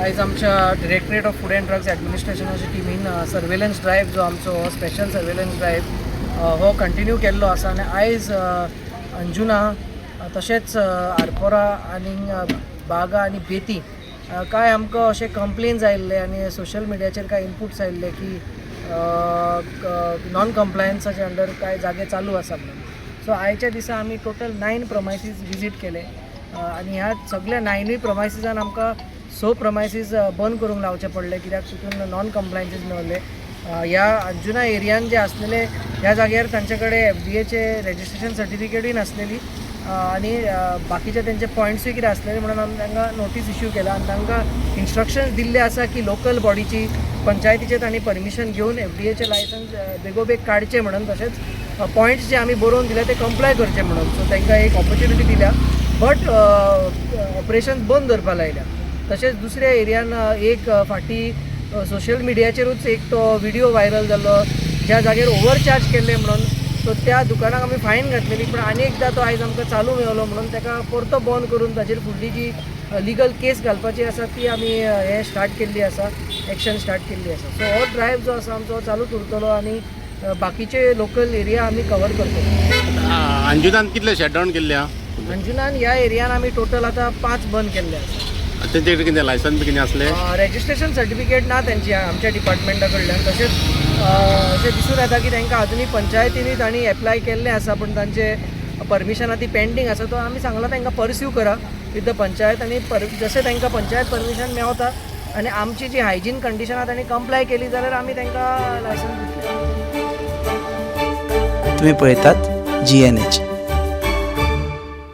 आयज आमच्या directorate of food and drugs एडमिनिस्ट्रेशनाच्या टीमीन सर्वेलन्स ड्रायव्ह जो आमचो स्पेशल सर्वेलन्स ड्रायव्ह हो कंटिन्यू केल्लो आसा आनी आयज अंजुना तशेंच आरपोरा आनी बागा आनी बेती काय आमकां अशे कंप्लेन्स आयिल्ले आनी सोशल मिडियाचेर काय इनपुट्स आयिल्ले की नॉन कंप्लायन्साचे अंडर काय जागे चालू आसा म्हणून. सो आयच्या दिसा आमी टोटल 9 प्रमायसीस विजीट केले आनी ह्या सगळ्या 9 प्रमायसिसान आमकां 6 प्रमायसीस बंद करूंक लावचे पडले कित्याक तितून नॉन कंप्लायन्सीस मेळ्ळे. ह्या अंजुना एरियान जे आसलेले ह्या जाग्यार तांचे कडेन FDAचे रेजिस्ट्रेशन सर्टिफिकेटूय नासलेली आनी बाकीचे तेंचे पॉयंट्सूय कितें आसलेले म्हणून आमी तांकां नोटीस इश्यू केला आनी तांकां इन्स्ट्रक्शन्स दिल्ले आसा की लोकल बॉडीची पंचायतीचे तांणी परमिशन घेवन FDAचे लायसन्स बेगोबेग काडचे म्हणून तशेंच पॉयंट्स जे आमी बरोवन दिले ते कंप्लाय करचे म्हणून. सो तांकां एक ऑपॉर्च्युनिटी दिल्या बट ऑपरेशन बंद करपा लायल्या. तशेंच दुसऱ्या एरियान एक फाटी सोशल मिडियाचेरूच एक तो व्हिडिओ व्हायरल जाल्लो ज्या जाग्यार ओव्हरचार्ज केल्ले म्हणून. सो त्या दुकानाक आमी फायन घातलेली पण आनी एकदां तो आयज आमकां चालू मेळलो म्हणून ताका परतो बंद करून ताचेर फुडली जी लिगल केस घालपाची आसा ती आमी हे स्टार्ट केल्ली आसा, एक्शन स्टार्ट केल्ली आसा. सो हो ड्रायव्ह जो आसा आमचो चालूच उरतलो आनी बाकीचे लोकल एरिया आमी कवर करतलो. अंजुनान कितले शटडावन केल्ले आहा? अंजुनान ह्या एरियान आमी टोटल आतां 5 बंद केल्ले आसा. तेंचे कडेन कितें लायसन्स बी कितें असले? रेजिस्ट्रेशन सर्टिफिकेट ना तेंची आमच्या डिपार्टमेंटा कडल्यान. तशेंच अशें दिसून येता की तांकां अजुनूय पंचायतीनी तांणी एप्लाय केल्लें आसा पण तांचे परमिशनां ती पेंडींग आसा. तो आमी सांगला तांकां परस्यू करा विथ द पंचायत आनी जशें तांकां पंचायत परमिशन मेळता आनी आमची जी हायजीन कंडिशनां तांणी कंप्लाय केली जाल्यार आमी तांकां लायसन्स दितले. तुम्ही पळयतात GNH.